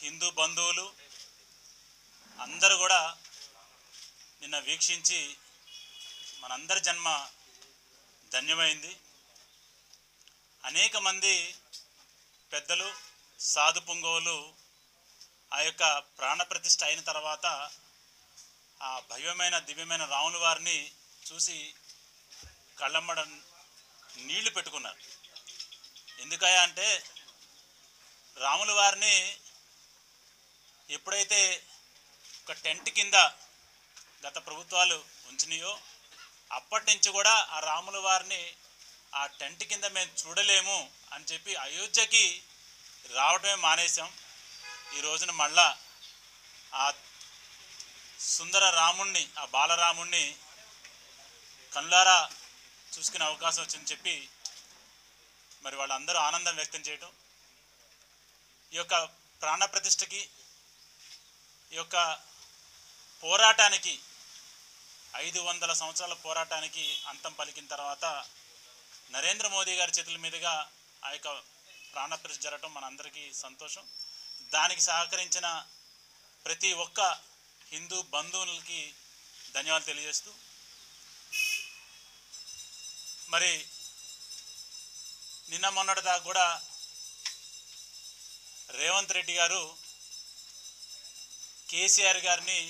హిందూ బంధువులు అందరూ కూడా నిన్న వీక్షించి మనందరి జన్మ ధన్యమైంది. అనేక మంది పెద్దలు సాధు పుంగవులు ఆ యొక్క ప్రాణప్రతిష్ఠ అయిన తర్వాత ఆ భవ్యమైన దివ్యమైన రాముల వారిని చూసి కళ్ళమ్మడ నీళ్లు పెట్టుకున్నారు. ఎందుకయ్యా అంటే రాముల వారిని ఎప్పుడైతే ఒక టెంట్ కింద గత ప్రభుత్వాలు ఉంచినాయో అప్పటి నుంచి కూడా ఆ రాముల వారిని ఆ టెంట్ కింద మేము చూడలేము అని చెప్పి అయోధ్యకి రావడమే మానేశాం. ఈ రోజున మళ్ళా ఆ సుందర రాముణ్ణి, ఆ బాలరాముణ్ణి కళ్ళారా చూసుకునే అవకాశం వచ్చిందని చెప్పి మరి వాళ్ళందరూ ఆనందం వ్యక్తం చేయడం, ఈ యొక్క ప్రాణప్రతిష్ఠకి, ఈ యొక్క పోరాటానికి 500 సంవత్సరాల పోరాటానికి అంతం పలికిన తర్వాత నరేంద్ర మోదీ గారి చేతుల మీదుగా ఆ యొక్క ప్రాణప్రతిష్ఠ జరగటం మనందరికీ సంతోషం. దానికి సహకరించిన ప్రతి ఒక్క హిందూ బంధువులకి ధన్యవాదాలు తెలియజేస్తూ, మరి నిన్న మొన్నటి దాకా కూడా రేవంత్ రెడ్డి గారు కేసీఆర్ గారిని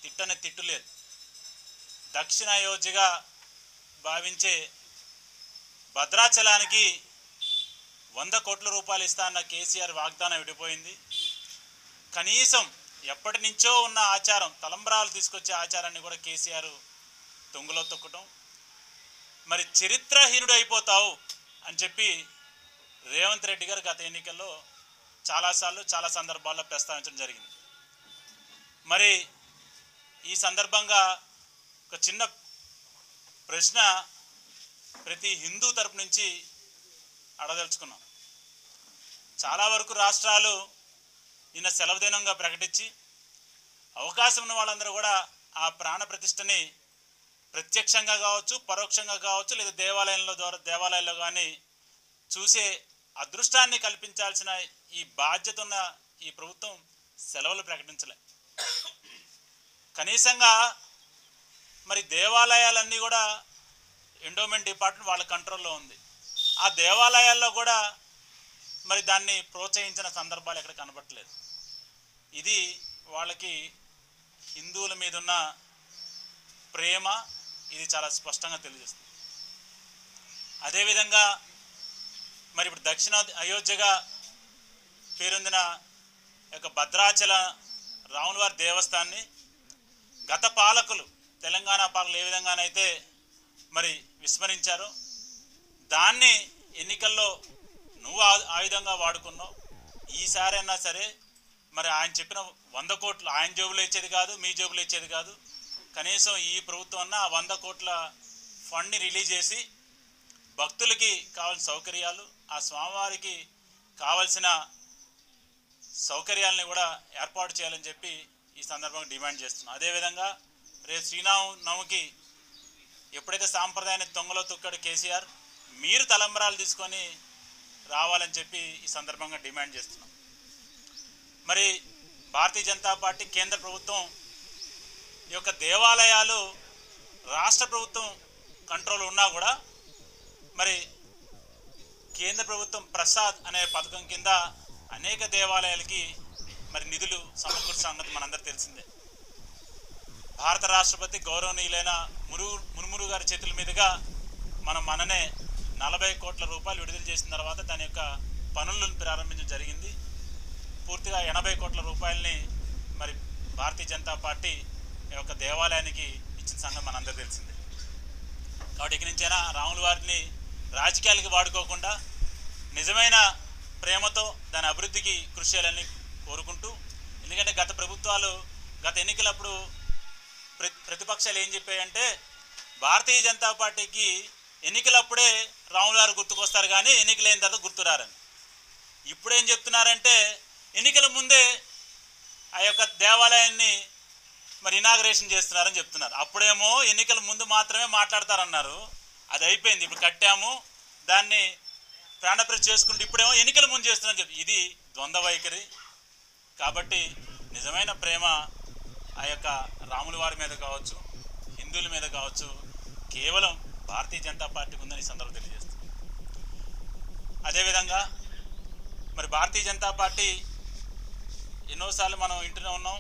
తిట్టని తిట్టులేదు. దక్షిణ అయోధ్యగా భావించే భద్రాచలానికి 100 కోట్ల రూపాయలు ఇస్తా అన్న కేసీఆర్ వాగ్దానం విడిపోయింది. కనీసం ఎప్పటి నుంచో ఉన్న ఆచారం, తలంబ్రాలు తీసుకొచ్చే ఆచారాన్ని కూడా కేసీఆర్ తొంగులో తొక్కటం, మరి చరిత్రహీనుడు అయిపోతావు అని చెప్పి రేవంత్ రెడ్డి గారు గత ఎన్నికల్లో చాలాసార్లు చాలా సందర్భాల్లో ప్రస్తావించడం జరిగింది. మరి ఈ సందర్భంగా ఒక చిన్న ప్రశ్న ప్రతి హిందూ తరపు నుంచి అడదలుచుకున్నాం. చాలా వరకు రాష్ట్రాలు నిన్న సెలవు దినంగా ప్రకటించి అవకాశం ఉన్న వాళ్ళందరూ కూడా ఆ ప్రాణ ప్రతిష్టని ప్రత్యక్షంగా కావచ్చు, పరోక్షంగా కావచ్చు, లేదా దేవాలయాల్లో కానీ చూసే అదృష్టాన్ని కల్పించాల్సిన ఈ బాధ్యత ఉన్న ఈ ప్రభుత్వం సెలవులు ప్రకటించలే. కనీసంగా మరి దేవాలయాలన్నీ కూడా ఎండోమెంట్ డిపార్ట్మెంట్ వాళ్ళ కంట్రోల్లో ఉంది. ఆ దేవాలయాల్లో కూడా మరి దాన్ని ప్రోత్సహించిన సందర్భాలు ఎక్కడ కనబడట్లేదు. ఇది వాళ్ళకి హిందువుల మీద ఉన్న ప్రేమ, ఇది చాలా స్పష్టంగా తెలియజేస్తుంది. అదేవిధంగా మరి ఇప్పుడు దక్షిణ అయోధ్యగా పేరొందిన యొక్క భద్రాచల రాములవారి దేవస్థానాన్ని గత పాలకులు, తెలంగాణ పాలకులు ఏ విధంగానైతే మరి విస్మరించారో దాన్ని ఎన్నికల్లో నువ్వు ఆయుధంగా వాడుకున్నావు. ఈసారైనా సరే మరి ఆయన చెప్పిన 100 కోట్లు ఆయన జేబులో ఇచ్చేది కాదు, మీ జేబులో ఇచ్చేది కాదు. కనీసం ఈ ప్రభుత్వం అన్న 100 కోట్ల ఫండ్ని రిలీజ్ చేసి భక్తులకి కావాల్సిన సౌకర్యాలు, ఆ స్వామివారికి కావలసిన సౌకర్యాలని కూడా ఏర్పాటు చేయాలని చెప్పి ఈ సందర్భంగా డిమాండ్ చేస్తున్నాం. అదేవిధంగా రేపు శ్రీరామనవమికి ఎప్పుడైతే సాంప్రదాయాన్ని తొంగలో తొక్కాడు కేసీఆర్, మీరు తలంబరాలు తీసుకొని రావాలని చెప్పి ఈ సందర్భంగా డిమాండ్ చేస్తున్నాం. మరి భారతీయ జనతా పార్టీ కేంద్ర ప్రభుత్వం ఈ యొక్క దేవాలయాలు రాష్ట్ర ప్రభుత్వం కంట్రోల్ ఉన్నా కూడా మరి కేంద్ర ప్రభుత్వం ప్రసాద్ అనే పథకం కింద అనేక దేవాలయాలకి మరి నిధులు సమకూర్చిన సంగతి మనందరూ తెలిసిందే. భారత రాష్ట్రపతి గౌరవనీయులైన ముర్ము గారి చేతుల మీదుగా మననే 40 కోట్ల రూపాయలు విడుదల చేసిన తర్వాత దాని యొక్క పనులను ప్రారంభించడం జరిగింది. పూర్తిగా 80 కోట్ల రూపాయలని మరి భారతీయ జనతా పార్టీ యొక్క దేవాలయానికి ఇచ్చిన సంగతి మనందరూ తెలిసిందే. కాబట్టి ఇక్కడి నుంచైనా రాముల వారిని రాజకీయాలకి వాడుకోకుండా నిజమైన ప్రేమతో దాని అభివృద్ధికి కృషి చేయాలని కోరుకుంటూ, ఎందుకంటే గత ప్రభుత్వాలు గత ఎన్నికలప్పుడు ప్రతిపక్షాలు ఏం చెప్పాయంటే భారతీయ జనతా పార్టీకి ఎన్నికలప్పుడే రాముల వారు గుర్తుకొస్తారు కానీ ఎన్నికలైన తర్వాత గుర్తురారని. ఇప్పుడు ఏం చెప్తున్నారంటే ఎన్నికల ముందే ఆ యొక్క దేవాలయాన్ని మరి ఇనాగరేషన్ చేస్తున్నారని చెప్తున్నారు. అప్పుడేమో ఎన్నికల ముందు మాత్రమే మాట్లాడతారన్నారు, అది అయిపోయింది. ఇప్పుడు కట్టాము, దాన్ని ప్రాణప్రతిష్ఠ చేసుకుంటూ ఇప్పుడేమో ఎన్నికల ముందు చేస్తున్నాను చెప్పి ఇది ద్వంద్వ వైఖరి. కాబట్టి నిజమైన ప్రేమ ఆ యొక్క రాముల వారి మీద కావచ్చు, హిందువుల మీద కావచ్చు, కేవలం భారతీయ జనతా పార్టీకి ఉందని ఈ సందర్భంగా తెలియజేస్తుంది. అదేవిధంగా మరి భారతీయ జనతా పార్టీ ఎన్నోసార్లు మనం వింటూనే ఉన్నాం.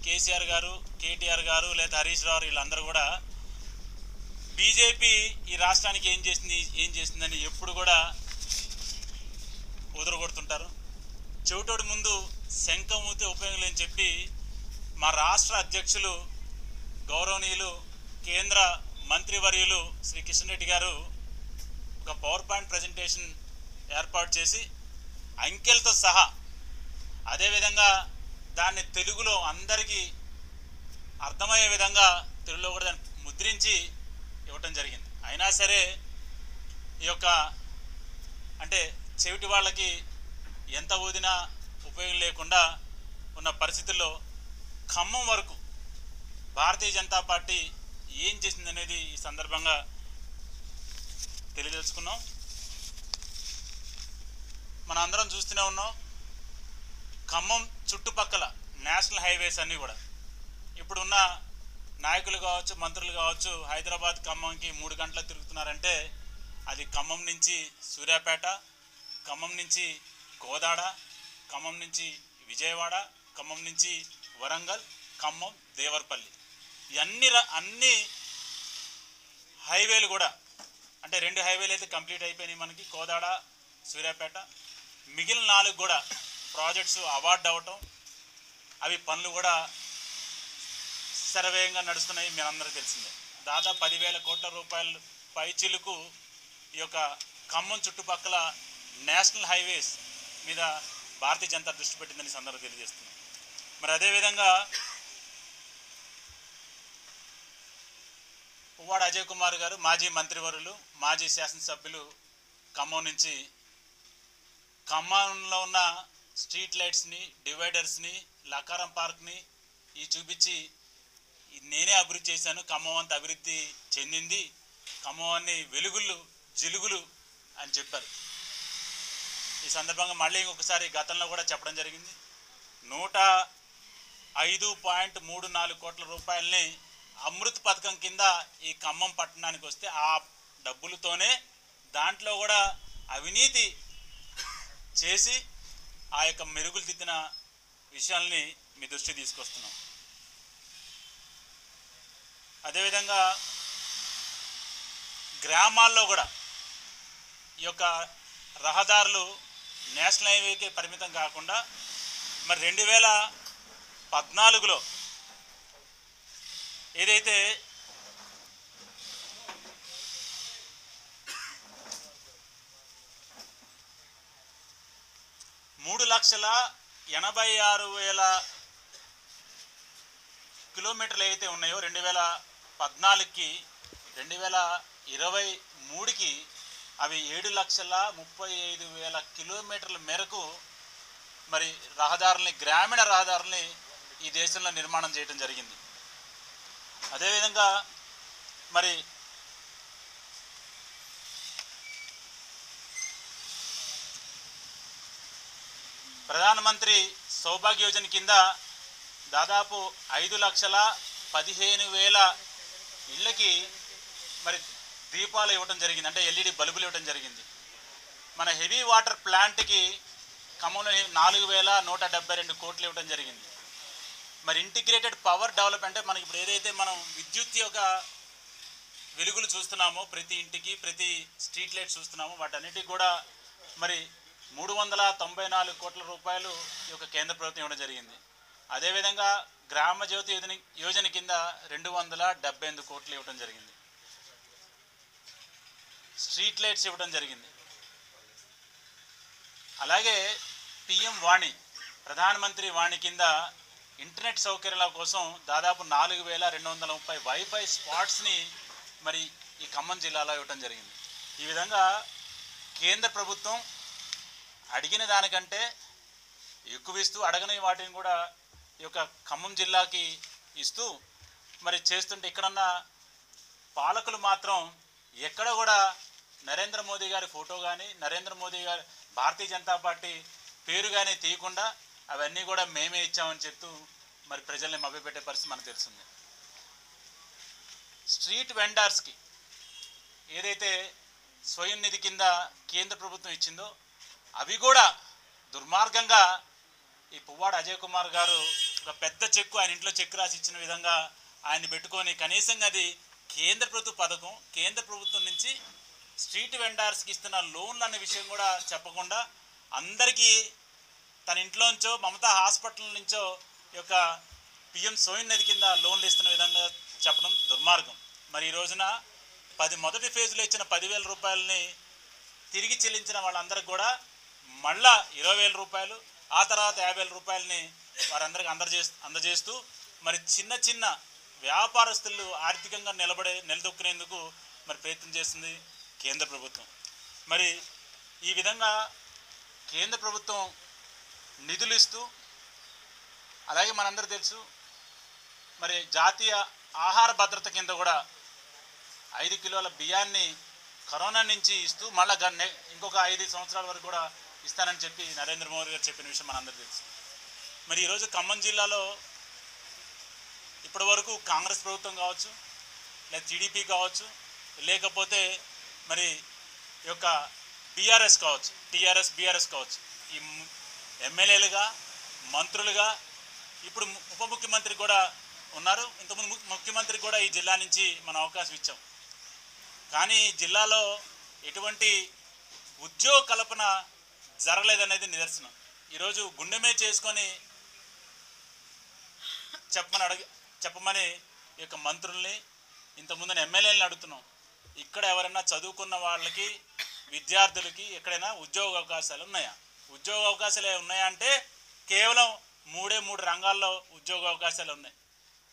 కేసీఆర్ గారు, కేటీఆర్ గారు లేదా హరీష్ రావు వీళ్ళందరూ కూడా బీజేపీ ఈ రాష్ట్రానికి ఏం చేసిందని ఎప్పుడు కూడా ఉదరగొడుతుంటారు. చెవిటోడి ముందు శంఖమూతే ఉపయోగం లేని చెప్పి మా రాష్ట్ర అధ్యక్షులు గౌరవనీయులు కేంద్ర మంత్రివర్యులు శ్రీ కిషన్ రెడ్డి గారు ఒక పవర్ పాయింట్ ప్రజెంటేషన్ ఏర్పాటు చేసి అంకెలతో సహా అదేవిధంగా దాన్ని తెలుగులో అందరికీ అర్థమయ్యే విధంగా తెలుగులో కూడా దాన్ని ముద్రించి ఇవ్వటం జరిగింది. అయినా సరే ఈ యొక్క అంటే చెవిటి వాళ్ళకి ఎంత ఊదినా ఉపయోగం లేకుండా ఉన్న పరిస్థితుల్లో ఖమ్మం వరకు భారతీయ జనతా పార్టీ ఏం చేసిందనేది ఈ సందర్భంగా తెలియదలుచుకున్నాం. మన అందరం చూస్తూనే ఉన్నాం. ఖమ్మం చుట్టుపక్కల నేషనల్ హైవేస్ అన్నీ కూడా ఇప్పుడున్న నాయకులు కావచ్చు, మంత్రులు కావచ్చు, హైదరాబాద్ ఖమ్మంకి 3 గంటలు తిరుగుతున్నారంటే అది ఖమ్మం నుంచి సూర్యాపేట, ఖమ్మం నుంచి కోదాడ, ఖమ్మం నుంచి విజయవాడ, ఖమ్మం నుంచి వరంగల్, ఖమ్మం దేవరపల్లి అన్ని హైవేలు కూడా అంటే 2 హైవేలు అయితే కంప్లీట్ అయిపోయినాయి మనకి, కోదాడ, సూర్యాపేట. మిగిలిన 4 కూడా ప్రాజెక్ట్స్ అవార్డు అవ్వటం, అవి పనులు కూడా శరవేగంగా నడుస్తున్నాయి. మీరందరూ తెలిసిందే. దాదాపు 10,000 కోట్ల రూపాయలు పైచిలుకు ఈ యొక్క ఖమ్మం చుట్టుపక్కల నేషనల్ హైవేస్ మీద భారతీయ జనతా దృష్టి పెట్టిందని సందర్భంగా తెలియజేస్తుంది. మరి అదేవిధంగా పువ్వాడ అజయ్ కుమార్ గారు మాజీ మంత్రివర్యులు, మాజీ శాసనసభ్యులు ఖమ్మం నుంచి ఖమ్మంలో ఉన్న స్ట్రీట్ లైట్స్ని, డివైడర్స్ని, లకారం పార్క్ని చూపించి నేనే అభివృద్ధి చేశాను, ఖమ్మం అంతా అభివృద్ధి చెందింది, ఖమ్మాన్ని వెలుగులు జిలుగులు అని చెప్పారు. ఈ సందర్భంగా మళ్ళీ ఇంకొకసారి గతంలో కూడా చెప్పడం జరిగింది. 105.34 కోట్ల రూపాయలని అమృత్ పథకం కింద ఈ ఖమ్మం పట్టణానికి వస్తే ఆ డబ్బులతోనే దాంట్లో కూడా అవినీతి చేసి ఆ యొక్క మెరుగులు దిద్దిన విషయాల్ని మీ దృష్టికి తీసుకొస్తున్నాం. అదేవిధంగా గ్రామాల్లో కూడా ఈ యొక్క రహదారులు నేషనల్ హైవేకే పరిమితం కాకుండా మరి 2014లో ఏదైతే $3,86,000 కిలోమీటర్లు అయితే ఉన్నాయో 2014కి 2023కి అవి 7,35,000 కిలోమీటర్ల మేరకు మరి రహదారుల్ని, గ్రామీణ రహదారుల్ని ఈ దేశంలో నిర్మాణం చేయడం జరిగింది. అదేవిధంగా మరి ప్రధానమంత్రి సౌభాగ్య యోజన కింద దాదాపు 5,15,000 ఇళ్ళకి మరి దీపాలు ఇవ్వడం జరిగింది, అంటే ఎల్ఈడి బల్బులు ఇవ్వడం జరిగింది. మన హెవీ వాటర్ ప్లాంట్కి ఖమ్మంలో 4,172 కోట్లు ఇవ్వడం జరిగింది. మరి ఇంటిగ్రేటెడ్ పవర్ డెవలప్మెంట్ అంటే మనకి ఇప్పుడు ఏదైతే మనం విద్యుత్ యొక్క వెలుగులు చూస్తున్నామో, ప్రతి ఇంటికి ప్రతి స్ట్రీట్ లైట్ చూస్తున్నామో, వాటన్నిటికి కూడా మరి 394 కోట్ల రూపాయలు ఈ యొక్క కేంద్ర ప్రభుత్వం ఇవ్వడం జరిగింది. అదేవిధంగా గ్రామ జ్యోతి యోజన కింద 278 కోట్లు ఇవ్వడం జరిగింది. స్ట్రీట్ లైట్స్ ఇవ్వడం జరిగింది. అలాగే పిఎం వాణి, ప్రధానమంత్రి వాణి కింద ఇంటర్నెట్ సౌకర్యాల కోసం దాదాపు 4,230 వైఫై స్పాట్స్ని మరి ఈ ఖమ్మం జిల్లాలో ఇవ్వడం జరిగింది. ఈ విధంగా కేంద్ర ప్రభుత్వం అడిగిన దానికంటే ఎక్కువ ఇస్తూ, అడగని వాటిని కూడా ఈ యొక్క ఖమ్మం జిల్లాకి ఇస్తూ మరి చేస్తుంటే, ఇక్కడన్న పాలకులు మాత్రం ఎక్కడ కూడా నరేంద్ర మోదీ గారి ఫోటో కానీ నరేంద్ర మోదీ గారి భారతీయ జనతా పార్టీ పేరు కానీ తీయకుండా అవన్నీ కూడా మేమే ఇచ్చామని చెప్తూ మరి ప్రజల్ని మభ్యపెట్టే పరిస్థితి మనకు తెలుస్తుంది. స్ట్రీట్ వెండర్స్కి ఏదైతే స్వయం నిధి కింద కేంద్ర ప్రభుత్వం ఇచ్చిందో అవి కూడా దుర్మార్గంగా ఈ పువ్వాడ అజయ్ కుమార్ గారు ఒక పెద్ద చెక్కు ఆయన ఇంట్లో చెక్కు రాసి ఇచ్చిన విధంగా ఆయన్ని పెట్టుకొని కనీసంగా అది కేంద్ర ప్రభుత్వ పథకం, కేంద్ర ప్రభుత్వం నుంచి స్ట్రీట్ వెండర్స్కి ఇస్తున్న లోన్లు అనే విషయం కూడా చెప్పకుండా అందరికీ తన ఇంట్లోంచో మమతా హాస్పిటల్ నుంచో యొక్క పిఎం స్వయం నిధి కింద లోన్లు ఇస్తున్న విధంగా చెప్పడం దుర్మార్గం. మరి ఈ రోజున మొదటి ఫేజ్లో ఇచ్చిన 10,000 రూపాయలని తిరిగి చెల్లించిన వాళ్ళందరికీ కూడా మళ్ళా 20,000 రూపాయలు, ఆ తర్వాత 50,000 రూపాయలని వారందరికీ అందజేస్తూ మరి చిన్న చిన్న వ్యాపారస్తులు ఆర్థికంగా నిలదొక్కునేందుకు మరి ప్రయత్నం చేస్తుంది కేంద్ర ప్రభుత్వం. మరి ఈ విధంగా కేంద్ర ప్రభుత్వం నిధులు ఇస్తూ, అలాగే మనందరూ తెలుసు మరి జాతీయ ఆహార భద్రత కింద కూడా 5 కిలోల బియ్యాన్ని కరోనా నుంచి ఇస్తూ మళ్ళీ ఇంకొక 5 సంవత్సరాల వరకు కూడా ఇస్తానని చెప్పి నరేంద్ర మోదీ గారు చెప్పిన విషయం మనందరూ తెలుసు. మరి ఈరోజు ఖమ్మం జిల్లాలో ఇప్పటి వరకు కాంగ్రెస్ ప్రభుత్వం కావచ్చు, లేదా టీడీపీ కావచ్చు, లేకపోతే మరి ఈ యొక్క బీఆర్ఎస్ కావచ్చు, బీఆర్ఎస్ కావచ్చు, ఈ ఎమ్మెల్యేలుగా, మంత్రులుగా, ఇప్పుడు ఉప ముఖ్యమంత్రి కూడా ఉన్నారు. ఇంతకుముందు ముఖ్యమంత్రికి కూడా ఈ జిల్లా నుంచి మనం అవకాశం ఇచ్చాం. కానీ జిల్లాలో ఎటువంటి ఉద్యోగ కల్పన జరగలేదనేది నిదర్శనం. ఈరోజు గుండె మీద చేసుకొని చెప్పమని ఈ యొక్క మంత్రుల్ని, ఇంతకుముందు ఎమ్మెల్యేలను అడుగుతున్నాం. ఇక్కడ ఎవరైనా చదువుకున్న వాళ్ళకి, విద్యార్థులకి ఎక్కడైనా ఉద్యోగ అవకాశాలు ఉన్నాయా? ఉద్యోగ అవకాశాలు ఉన్నాయా అంటే కేవలం 3 రంగాల్లో ఉద్యోగ అవకాశాలు ఉన్నాయి.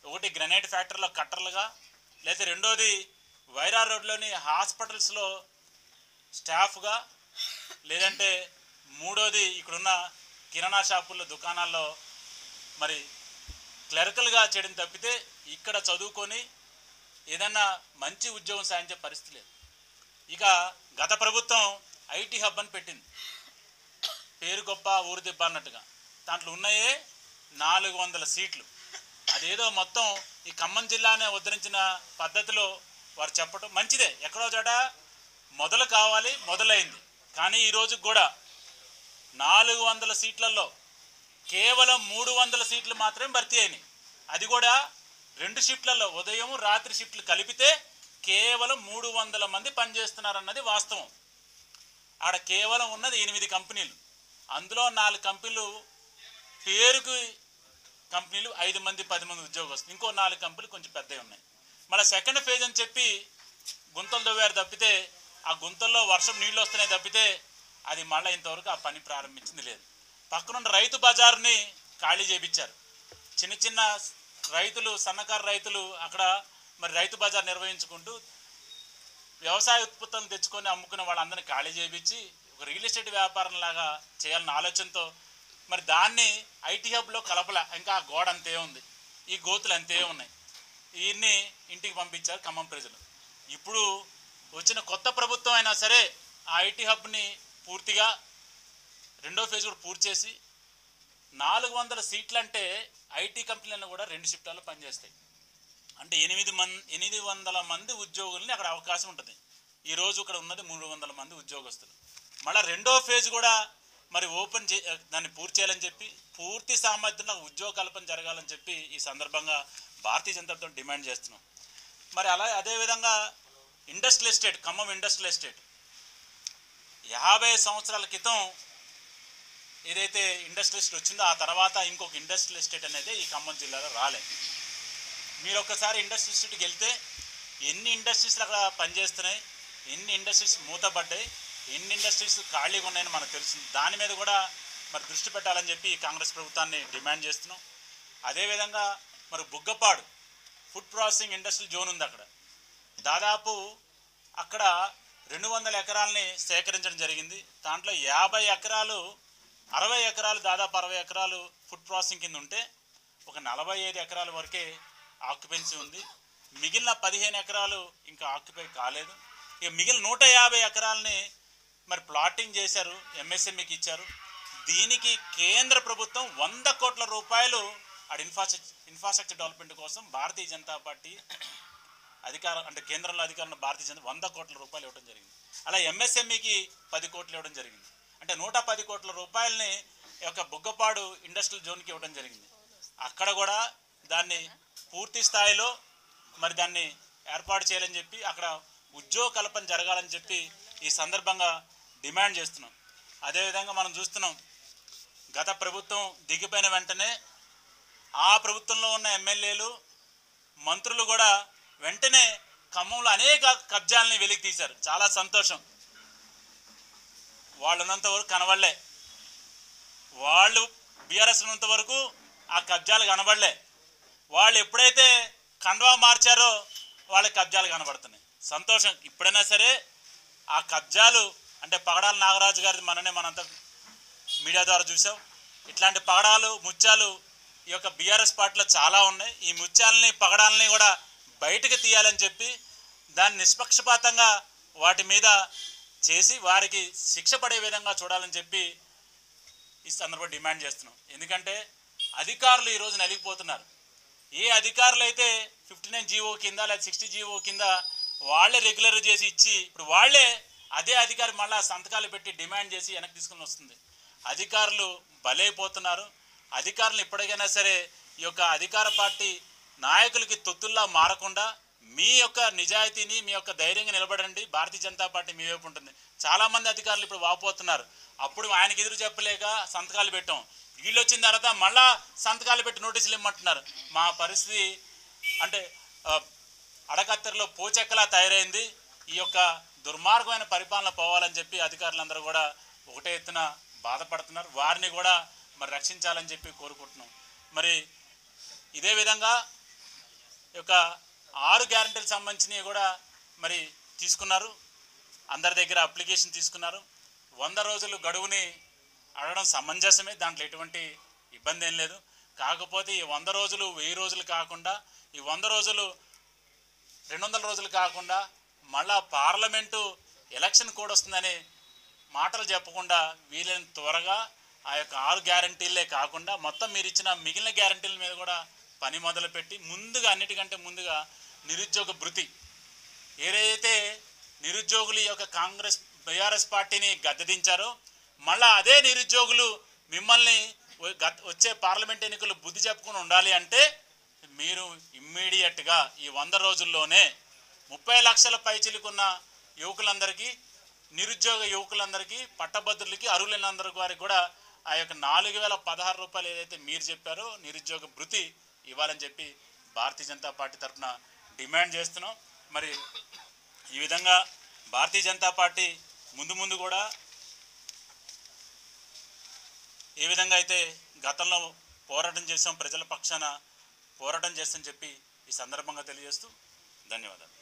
ఒకటి గ్రనైట్ ఫ్యాక్టరీలో కట్టర్లుగా, లేదా రెండోది వైరా రోడ్లోని హాస్పిటల్స్లో స్టాఫ్గా, లేదంటే మూడోది ఇక్కడున్న కిరాణా షాపుల్లో దుకాణాల్లో మరి క్లర్కల్గా చేయడం తప్పితే ఇక్కడ చదువుకొని ఏదన్నా మంచి ఉద్యోగం సాధించే పరిస్థితి లేదు. ఇక గత ప్రభుత్వం ఐటీ హబ్ అని పెట్టింది, పేరు గొప్ప ఊరు దెబ్బ అన్నట్టుగా. దాంట్లో ఉన్నాయే 400 సీట్లు. అదేదో మొత్తం ఈ ఖమ్మం జిల్లానే ఉద్ధరించిన పద్ధతిలో వారు చెప్పడం మంచిదే. ఎక్కడో చోట మొదలు కావాలి, మొదలైంది. కానీ ఈరోజు కూడా 400 సీట్లలో కేవలం 300 సీట్లు మాత్రమే భర్తీ అయినాయి. అది కూడా 2 షిఫ్ట్లలో, ఉదయం రాత్రి షిఫ్ట్లు కలిపితే కేవలం 300 మంది పనిచేస్తున్నారన్నది వాస్తవం. ఆడ కేవలం ఉన్నది 8 కంపెనీలు. అందులో 4 కంపెనీలు పేరుకు కంపెనీలు 5 మంది 10 మంది ఉద్యోగస్తులు, ఇంకో 4 కంపెనీలు కొంచెం పెద్దవి ఉన్నాయి. మళ్ళీ సెకండ్ ఫేజ్ అని చెప్పి గుంతలు తవ్వారు తప్పితే, ఆ గుంతల్లో వర్షం నీళ్ళు వస్తున్నాయి తప్పితే అది మళ్ళీ ఇంతవరకు ఆ పని ప్రారంభించింది లేదు. పక్కనున్న రైతు బజార్ని ఖాళీ చేయించారు. చిన్న చిన్న రైతులు, సన్నకారు రైతులు అక్కడ మరి రైతు బజార్ నిర్వహించుకుంటూ వ్యవసాయ ఉత్పత్తులను తెచ్చుకొని అమ్ముకునే వాళ్ళందరినీ ఖాళీ చేయించి ఒక రియల్ ఎస్టేట్ వ్యాపారం లాగా చేయాలన్న ఆలోచనతో మరి దాన్ని ఐటీ హబ్లో కలపల. ఇంకా ఆ గోడ అంతే ఉంది, ఈ గోతులు అంతే ఉన్నాయి. వీరిని ఇంటికి పంపించారు ఖమ్మం ప్రజలు. ఇప్పుడు వచ్చిన కొత్త ప్రభుత్వం అయినా సరే ఆ ఐటీ హబ్ని పూర్తిగా 2వ ఫేజ్ కూడా పూర్తి చేసి 400 సీట్లు అంటే ఐటీ కంపెనీలను కూడా 2 షిఫ్టాల్లో పనిచేస్తాయి. అంటే 800 మంది ఉద్యోగుల్ని అక్కడ అవకాశం ఉంటుంది. ఈరోజు ఇక్కడ ఉన్నది 300 మంది ఉద్యోగస్తులు. మళ్ళీ 2వ ఫేజ్ కూడా మరి దాన్ని పూర్తి చేయాలని చెప్పి, పూర్తి సామర్థ్యంలో ఉద్యోగ కల్పన జరగాలని చెప్పి ఈ సందర్భంగా భారతీయ జనతా పార్టీ డిమాండ్ చేస్తున్నాం. మరి అదేవిధంగా industrial estate, Khammam industrial estate 50 సంవత్సరాల క్రితం ఏదైతే ఇండస్ట్రియల్ ఎస్టేట్ వచ్చిందో ఆ తర్వాత ఇంకొక ఇండస్ట్రియల్ ఎస్టేట్ అనేది ఈ ఖమ్మం జిల్లాలో రాలేదు. మీరు ఒక్కసారి ఇండస్ట్రియల్ ఎస్టేట్కి వెళ్తే ఎన్ని ఇండస్ట్రీస్లు అక్కడ పనిచేస్తున్నాయి, ఎన్ని ఇండస్ట్రీస్ మూతపడ్డాయి, ఎన్ని ఇండస్ట్రీస్ ఖాళీగా ఉన్నాయని మనకు తెలుస్తుంది. దాని మీద కూడా మరి దృష్టి పెట్టాలని చెప్పి కాంగ్రెస్ ప్రభుత్వాన్ని డిమాండ్ చేస్తున్నాం. అదేవిధంగా మరి Buggapadu food processing industrial zone ఉంది. అక్కడ దాదాపు అక్కడ 200 ఎకరాలని సేకరించడం జరిగింది. దాంట్లో 50 ఎకరాలు, 60 ఎకరాలు, దాదాపు 60 ఎకరాలు ఫుడ్ ప్రాసెసింగ్ కింద ఉంటే ఒక 45 ఎకరాల వరకే ఆక్యుపెన్సీ ఉంది. మిగిలిన 15 ఎకరాలు ఇంకా ఆక్యుపై కాలేదు. ఇక మిగిలిన 150 ఎకరాలని మరి ప్లాటింగ్ చేశారు, ఎంఎస్ఎంఈకి ఇచ్చారు. దీనికి కేంద్ర ప్రభుత్వం 100 కోట్ల రూపాయలు ఇన్ఫ్రాస్ట్రక్చర్ డెవలప్మెంట్ కోసం భారతీయ జనతా పార్టీ కేంద్రంలో అధికారంలో భారతీయ జనతా 100 కోట్ల రూపాయలు ఇవ్వడం జరిగింది. అలా ఎంఎస్ఎంఈకి 10 కోట్లు ఇవ్వడం జరిగింది. అంటే 110 కోట్ల రూపాయలని యొక్క బుగ్గపాడు ఇండస్ట్రియల్ జోన్కి ఇవ్వడం జరిగింది. అక్కడ కూడా దాన్ని పూర్తి స్థాయిలో మరి దాన్ని ఏర్పాటు చేయాలని చెప్పి అక్కడ ఉద్యోగ కల్పన జరగాలని చెప్పి ఈ సందర్భంగా డిమాండ్ చేస్తున్నాం. అదేవిధంగా మనం చూస్తున్నాం, గత ప్రభుత్వం దిగిపోయిన వెంటనే ఆ ప్రభుత్వంలో ఉన్న ఎమ్మెల్యేలు మంత్రులు కూడా వెంటనే ఖమ్మంలో అనేక కబ్జాలని వెలికి తీశారు. చాలా సంతోషం. వాళ్ళు ఉన్నంత వరకు కనబడలే, వాళ్ళు బీఆర్ఎస్ ఉన్నంత వరకు ఆ కబ్జాలు కనబడలే. వాళ్ళు ఎప్పుడైతే కండువా మార్చారో వాళ్ళకి కబ్జాలు కనబడుతున్నాయి. సంతోషం. ఇప్పుడైనా సరే ఆ కబ్జాలు అంటే పగడాల నాగరాజు గారిది మనంతా మీడియా ద్వారా చూసాం. ఇట్లాంటి పగడాలు ముత్యాలు ఈ యొక్క బీఆర్ఎస్ పార్టీలో చాలా ఉన్నాయి. ఈ ముత్యాలని పగడాలని కూడా బయటకు తీయాలని చెప్పి దాన్ని నిష్పక్షపాతంగా వాటి మీద చేసి వారికి శిక్ష పడే విధంగా చూడాలని చెప్పి ఈ సందర్భంగా డిమాండ్ చేస్తున్నాం. ఎందుకంటే అధికారులు ఈరోజు నలిగిపోతున్నారు. ఏ అధికారులు అయితే 59 జీవో కింద లేదా 60 జీవో కింద వాళ్ళే రెగ్యులర్ చేసి ఇచ్చి ఇప్పుడు వాళ్ళే అదే అధికారి మళ్ళీ సంతకాలు పెట్టి డిమాండ్ చేసి వెనక్కి తీసుకుని వస్తుంది. అధికారులు బలైపోతున్నారు. అధికారులు ఇప్పటికైనా సరే ఈ యొక్క అధికార పార్టీ నాయకులకి తొత్తుల్లా మారకుండా మీ యొక్క నిజాయితీని మీ యొక్క ధైర్యంగా నిలబడండి. భారతీయ జనతా పార్టీ మీ వైపు ఉంటుంది. చాలామంది అధికారులు ఇప్పుడు వాపోతున్నారు. అప్పుడు ఆయనకి ఎదురు చెప్పలేక సంతకాలు పెట్టాం, వీళ్ళు వచ్చిన తర్వాత మళ్ళా సంతకాలు పెట్టి నోటీసులు ఇమ్మంటున్నారు. మా పరిస్థితి అంటే అడకత్తెరలో పోచెక్కలా తయారైంది. ఈ యొక్క దుర్మార్గమైన పరిపాలన పోవాలని చెప్పి అధికారులందరూ కూడా ఒకటే ఎత్తున బాధపడుతున్నారు. వారిని కూడా మరి రక్షించాలని చెప్పి కోరుకుంటున్నాం. మరి ఇదే విధంగా ఈ యొక్క 6 గ్యారెంటీలకు సంబంధించినవి కూడా మరి తీసుకున్నారు. అందరి దగ్గర అప్లికేషన్ తీసుకున్నారు. 100 రోజులు గడువుని అడగడం సమంజసమే, దాంట్లో ఎటువంటి ఇబ్బంది ఏం లేదు. కాకపోతే ఈ 100 రోజులు 1000 రోజులు కాకుండా ఈ 100 రోజులు 200 రోజులు కాకుండా మళ్ళా పార్లమెంటు ఎలక్షన్ కోడ్ వస్తుందని మాటలు చెప్పకుండా వీలైన త్వరగా ఆ యొక్క 6 గ్యారెంటీలే కాకుండా మొత్తం మీరు ఇచ్చిన మిగిలిన గ్యారెంటీల మీద కూడా పని మొదలుపెట్టి ముందుగా అన్నిటికంటే ముందుగా నిరుద్యోగ భృతి ఏదైతే నిరుద్యోగులు ఈ యొక్క కాంగ్రెస్ బీఆర్ఎస్ పార్టీని గద్దెదించారో మళ్ళీ అదే నిరుద్యోగులు మిమ్మల్ని వచ్చే పార్లమెంట్ ఎన్నికలు బుద్ధి చెప్పుకుని ఉండాలి అంటే మీరు ఇమ్మీడియట్గా ఈ 100 రోజుల్లోనే 30 లక్షల పైచిలుకున్న యువకులందరికీ నిరుద్యోగ యువకులందరికీ పట్టభద్రులకి అర్హులైనందరి వారికి కూడా ఆ యొక్క 4016 రూపాయలు ఏదైతే మీరు చెప్పారో నిరుద్యోగ భృతి ఇవ్వాలని చెప్పి భారతీయ జనతా పార్టీ తరఫున డిమాండ్ చేస్తున్నాం. మరి ఈ విధంగా భారతీయ జనతా పార్టీ ముందు కూడా ఏ విధంగా అయితే గతంలో పోరాటం చేసాం, ప్రజల పక్షాన పోరాటం చేస్తామని చెప్పి ఈ సందర్భంగా తెలియజేస్తూ ధన్యవాదాలు.